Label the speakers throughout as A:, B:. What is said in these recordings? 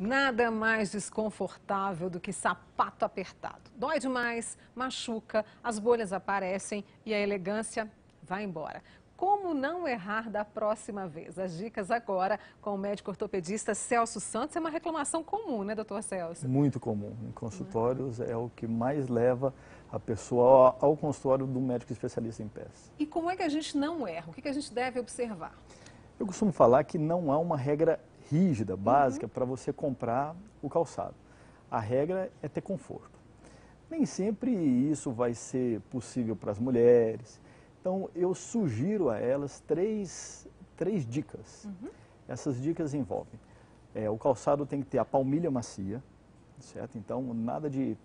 A: Nada mais desconfortável do que sapato apertado. Dói demais, machuca, as bolhas aparecem e a elegância vai embora. Como não errar da próxima vez? As dicas agora com o médico ortopedista Celso Santos. É uma reclamação comum, né, doutor Celso?
B: Muito comum. Em consultórios é o que mais leva a pessoa ao consultório do médico especialista em pés.
A: E como é que a gente não erra? O que a gente deve observar?
B: Eu costumo falar que não há uma regra rígida, básica, para você comprar o calçado. A regra é ter conforto. Nem sempre isso vai ser possível para as mulheres. Então, eu sugiro a elas três dicas. Essas dicas envolvem, o calçado tem que ter a palmilha macia, certo? Então, nada de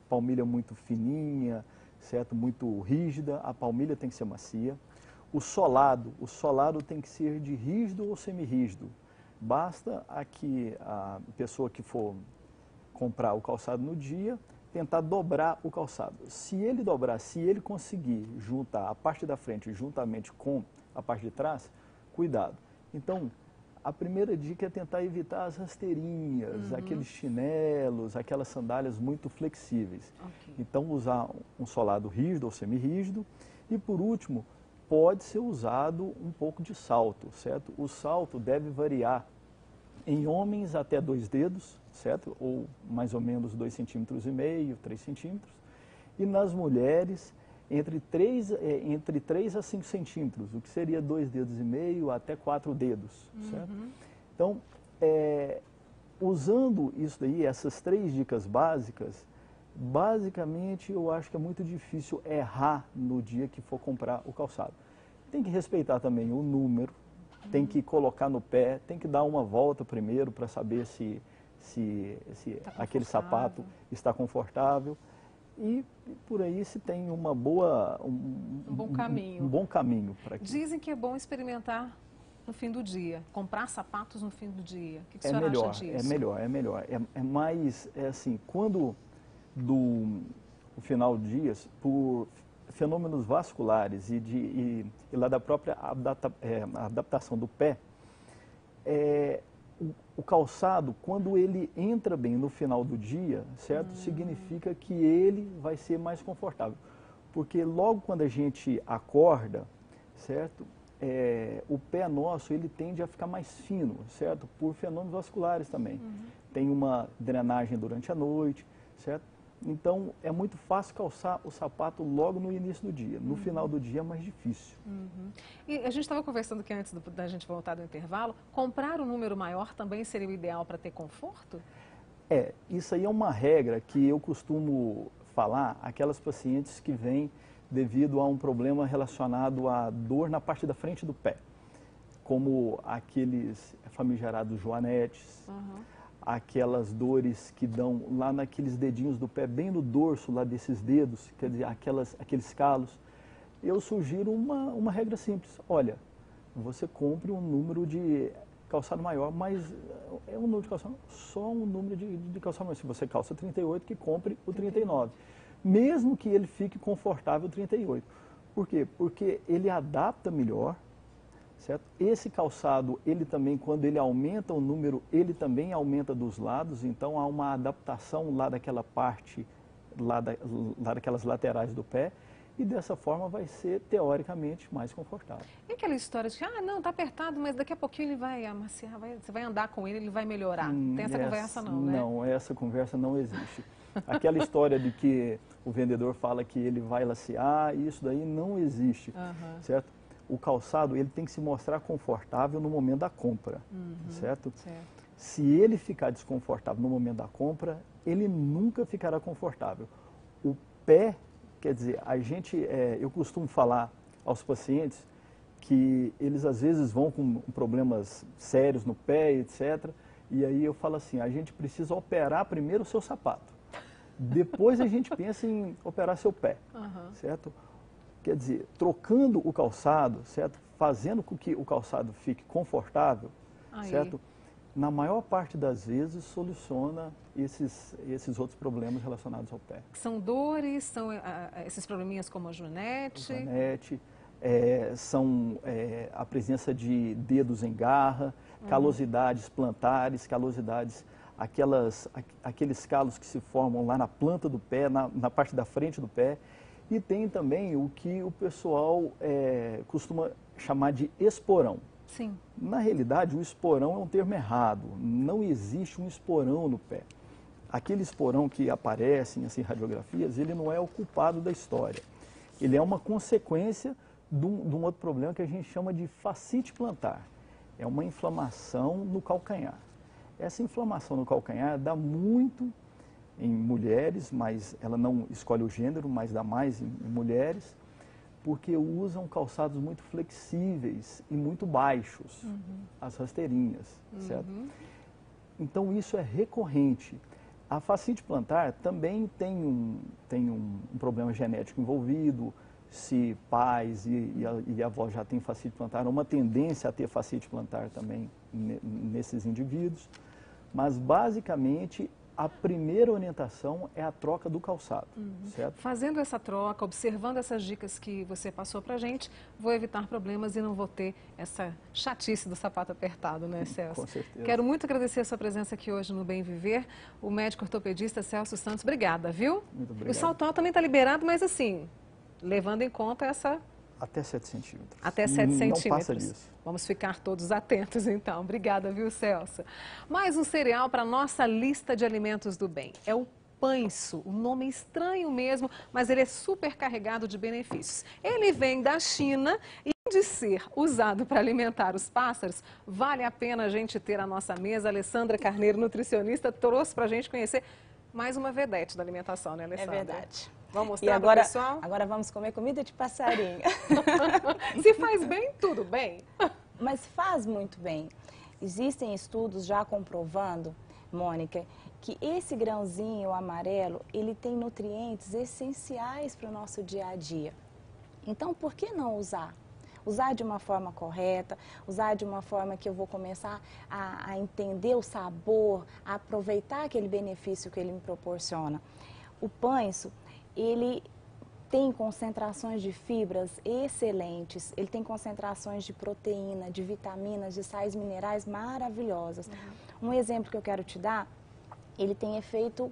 B: palmilha muito fininha, certo? Muito rígida, a palmilha tem que ser macia. O solado tem que ser de rígido ou semirrígido. Basta a pessoa que for comprar o calçado no dia, tentar dobrar o calçado. Se ele dobrar, se ele conseguir juntar a parte da frente juntamente com a parte de trás, cuidado. Então, a primeira dica é tentar evitar as rasteirinhas, aqueles chinelos, aquelas sandálias muito flexíveis. Então, usar um solado rígido ou semirrígido. E, por último, pode ser usado um pouco de salto, certo? O salto deve variar em homens até 2 dedos, certo? Ou mais ou menos 2,5 centímetros, 3 centímetros. E nas mulheres, entre 3 a 5 centímetros, o que seria 2,5 dedos até 4 dedos, certo? Então, usando isso daí, essas 3 dicas básicas, basicamente eu acho que é muito difícil errar no dia que for comprar o calçado. Tem que respeitar também o número, tem que colocar no pé, tem que dar uma volta primeiro para saber se aquele sapato está confortável. E por aí se tem um
A: bom caminho.
B: Um bom caminho para aquilo.
A: Dizem que é bom experimentar no fim do dia, comprar sapatos no fim do dia. O que o senhor acha disso?
B: É melhor. É mais, assim, quando no final do dia, por fenômenos vasculares e lá da própria adaptação do pé, o calçado, quando ele entra bem no final do dia, certo? Significa que ele vai ser mais confortável. Porque logo quando a gente acorda, certo? O pé nosso, ele tende a ficar mais fino, certo? Por fenômenos vasculares também. Tem uma drenagem durante a noite, certo? Então, é muito fácil calçar o sapato logo no início do dia. No final do dia é mais difícil.
A: E a gente estava conversando que antes da gente voltar do intervalo, comprar um número maior também seria o ideal para ter conforto?
B: Isso aí é uma regra que eu costumo falar àquelas pacientes que vêm devido a um problema relacionado à dor na parte da frente do pé, como aqueles famigerados joanetes, aquelas dores que dão lá naqueles dedinhos do pé, bem no dorso lá desses dedos, quer dizer, aqueles calos. Eu sugiro uma regra simples. Olha, você compre um número de calçado maior, mas é um número de calçado, só um número de calçado maior. Se você calça 38, que compre o 39. Mesmo que ele fique confortável 38. Por quê? Porque ele adapta melhor. Certo? Esse calçado, ele também, quando ele aumenta o número, ele também aumenta dos lados, então há uma adaptação lá daquela parte, lá daquelas laterais do pé, e dessa forma vai ser, teoricamente, mais confortável.
A: E aquela história de que, não, tá apertado, mas daqui a pouquinho ele vai amaciar, você vai andar com ele vai melhorar. Tem essa conversa não, né?
B: Não, essa conversa não existe. Aquela história de que o vendedor fala que ele vai lacear, isso daí não existe, certo? O calçado, ele tem que se mostrar confortável no momento da compra, certo? Se ele ficar desconfortável no momento da compra, ele nunca ficará confortável. O pé, quer dizer, eu costumo falar aos pacientes que eles às vezes vão com problemas sérios no pé, etc. E aí eu falo assim, a gente precisa operar primeiro o seu sapato. Depois a gente pensa em operar seu pé, certo? Quer dizer, trocando o calçado, certo? Fazendo com que o calçado fique confortável, certo? Na maior parte das vezes soluciona esses outros problemas relacionados ao pé.
A: São dores, são esses probleminhas como a joanete?
B: São a presença de dedos em garra, calosidades plantares, calosidades aqueles calos que se formam lá na planta do pé, na parte da frente do pé. E tem também o que o pessoal costuma chamar de esporão.
A: Sim.
B: Na realidade, o esporão é um termo errado. Não existe um esporão no pé. Aquele esporão que aparece em assim, radiografias, ele não é o culpado da história. Ele é uma consequência de um outro problema que a gente chama de fascite plantar. É uma inflamação no calcanhar. Essa inflamação no calcanhar dá muito em mulheres, mas ela não escolhe o gênero, mas dá mais em mulheres, porque usam calçados muito flexíveis e muito baixos, as rasteirinhas, certo? Então isso é recorrente. A fascite plantar também tem um problema genético envolvido, se pais e avós já têm fascite plantar, há uma tendência a ter fascite plantar também nesses indivíduos, mas basicamente a primeira orientação é a troca do calçado, certo?
A: Fazendo essa troca, observando essas dicas que você passou pra gente, vou evitar problemas e não vou ter essa chatice do sapato apertado, né, Celso?
B: Com certeza.
A: Quero muito agradecer a sua presença aqui hoje no Bem Viver, o médico ortopedista Celso Santos. Obrigada, viu?
B: Muito obrigado.
A: O salto alto também está liberado, mas assim, levando em conta essa...
B: Até 7 centímetros.
A: Até 7 centímetros.
B: Não passa disso.
A: Vamos ficar todos atentos, então. Obrigada, viu, Celso? Mais um cereal para a nossa lista de alimentos do bem. É o pães-so. O nome é estranho mesmo, mas ele é super carregado de benefícios. Ele vem da China e, de ser usado para alimentar os pássaros, vale a pena a gente ter à nossa mesa. Alessandra Carneiro, nutricionista, trouxe para a gente conhecer mais uma vedete da alimentação, né, Alessandra?
C: É verdade.
A: Vamos mostrar para o pessoal?
C: Agora vamos comer comida de passarinho.
A: Se faz bem, tudo bem.
C: Mas faz muito bem. Existem estudos já comprovando, Mônica, que esse grãozinho amarelo, ele tem nutrientes essenciais para o nosso dia a dia. Então, por que não usar? Usar de uma forma correta, usar de uma forma que eu vou começar a entender o sabor, a aproveitar aquele benefício que ele me proporciona. O pães-so, ele tem concentrações de fibras excelentes, ele tem concentrações de proteína, de vitaminas, de sais minerais maravilhosas. Um exemplo que eu quero te dar, ele tem efeito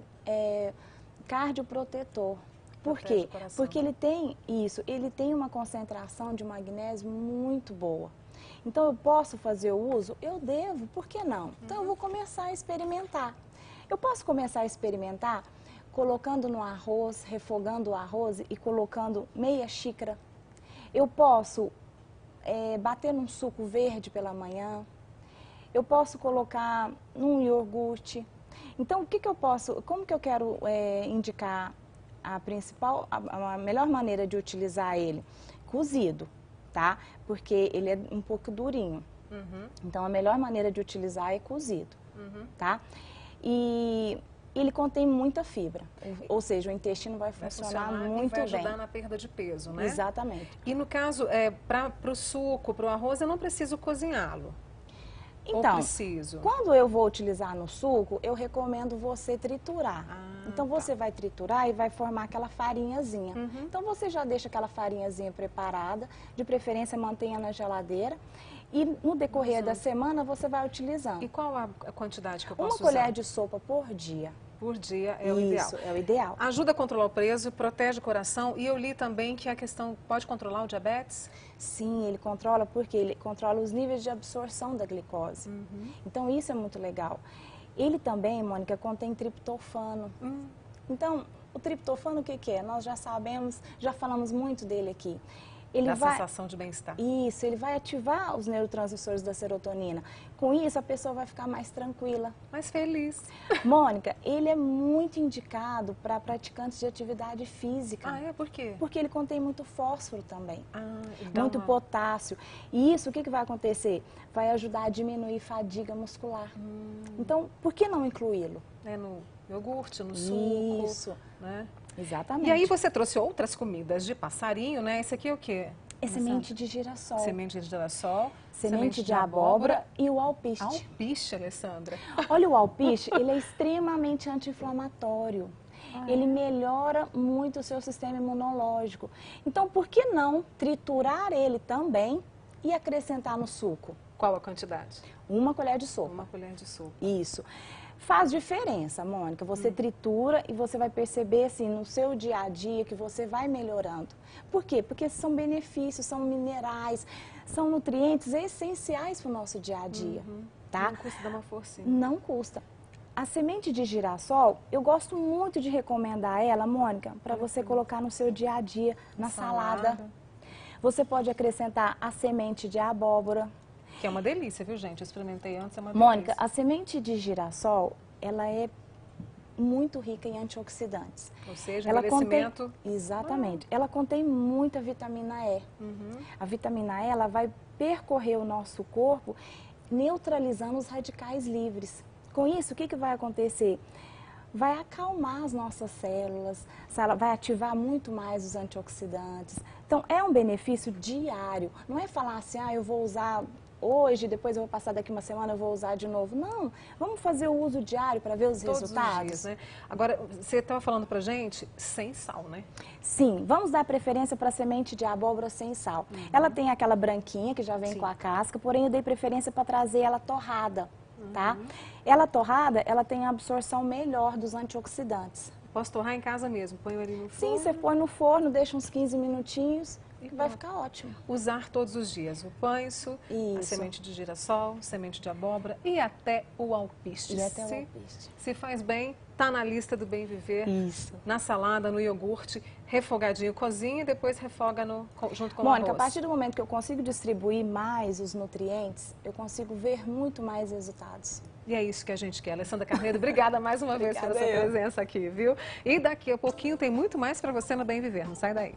C: cardioprotetor. Por quê? Porque ele tem isso, ele tem uma concentração de magnésio muito boa. Então eu posso fazer o uso? Eu devo, por que não? Então eu vou começar a experimentar. Eu posso começar a experimentar colocando no arroz, refogando o arroz e colocando meia xícara. Eu posso bater num suco verde pela manhã. Eu posso colocar num iogurte. Então, o que que eu posso, como que eu quero indicar a melhor maneira de utilizar ele? Cozido, tá? Porque ele é um pouco durinho. Então, a melhor maneira de utilizar é cozido, tá? E ele contém muita fibra, ou seja, o intestino vai funcionar muito bem.
A: E vai ajudar na perda de peso, né?
C: Exatamente.
A: E no caso, para o suco, para o arroz, eu não preciso cozinhá-lo?
C: Então,
A: preciso?
C: Quando eu vou utilizar no suco, eu recomendo você triturar. Então, você vai triturar e vai formar aquela farinhazinha. Então, você já deixa aquela farinhazinha preparada, de preferência mantenha na geladeira. E no decorrer da semana, você vai utilizando.
A: E qual a quantidade que eu posso usar?
C: Uma colher de sopa por dia.
A: Por dia é o ideal.
C: Isso, é o ideal.
A: Ajuda a controlar o peso, protege o coração. E eu li também que a questão pode controlar o diabetes?
C: Sim, ele controla porque ele controla os níveis de absorção da glicose. Então, isso é muito legal. Ele também, Mônica, contém triptofano. Então, o triptofano o que que é? Nós já sabemos, já falamos muito dele aqui. Ele
A: da sensação de bem-estar.
C: Isso, ele vai ativar os neurotransmissores da serotonina. Com isso, a pessoa vai ficar mais tranquila.
A: Mais feliz.
C: Mônica, ele é muito indicado para praticantes de atividade física.
A: Ah, é? Por quê?
C: Porque ele contém muito fósforo também.
A: Então
C: muito potássio. E isso, o que que vai acontecer? Vai ajudar a diminuir fadiga muscular. Então, por que não incluí-lo?
A: No iogurte, no suco.
C: Isso.
A: Né?
C: Exatamente.
A: E aí você trouxe outras comidas de passarinho, né? Esse aqui é o quê?
C: É semente de girassol.
A: Semente de girassol.
C: Semente de abóbora e o alpiste.
A: Alpiste, Alessandra.
C: Olha, o alpiste, ele é extremamente anti-inflamatório. Ele melhora muito o seu sistema imunológico. Então, por que não triturar ele também e acrescentar no suco?
A: Qual a quantidade?
C: 1 colher de sopa.
A: 1 colher de sopa.
C: Isso. Faz diferença, Mônica. Você tritura e você vai perceber, assim, no seu dia a dia que você vai melhorando. Por quê? Porque são benefícios, são minerais, são nutrientes essenciais para o nosso dia a dia, tá?
A: Não custa dar uma forcinha.
C: Não custa. A semente de girassol, eu gosto muito de recomendar ela, Mônica, para você colocar no seu dia a dia, na salada. Você pode acrescentar a semente de abóbora.
A: Que é uma delícia, viu, gente? Eu experimentei antes, é uma
C: Mônica,
A: delícia.
C: a semente de girassol, ela é muito rica em antioxidantes.
A: Ou seja,
C: Ela
A: envelhecimento...
C: Exatamente. Ela contém muita vitamina E. A vitamina E, ela vai percorrer o nosso corpo, neutralizando os radicais livres. Com isso, o que vai acontecer? Vai acalmar as nossas células, vai ativar muito mais os antioxidantes. Então, é um benefício diário. Não é falar assim, eu vou usar hoje, depois eu vou passar daqui uma semana, eu vou usar de novo. Não, vamos fazer o uso diário para ver os resultados.
A: Os dias, né? Agora, você estava falando pra gente sem sal, né?
C: Sim, vamos dar preferência para a semente de abóbora sem sal. Ela tem aquela branquinha que já vem com a casca, porém eu dei preferência para trazer ela torrada, tá? Ela torrada, ela tem a absorção melhor dos antioxidantes.
A: Posso torrar em casa mesmo? Põe ali no forno?
C: Sim, você põe no forno, deixa uns 15 minutinhos e vai ficar ótimo.
A: Usar todos os dias o pães, a semente de girassol, semente de abóbora e até o alpiste.
C: E até o alpiste.
A: Se faz bem, tá na lista do Bem Viver.
C: Isso.
A: Na salada, no iogurte, refogadinho, cozinha e depois refoga junto com o
C: Mônica,
A: arroz.
C: a partir do momento que eu consigo distribuir mais os nutrientes, eu consigo ver muito mais resultados.
A: E é isso que a gente quer. Alessandra Carneiro, obrigada mais uma vez pela sua presença aqui, viu? E daqui a pouquinho tem muito mais para você no Bem Viver. Não sai daí.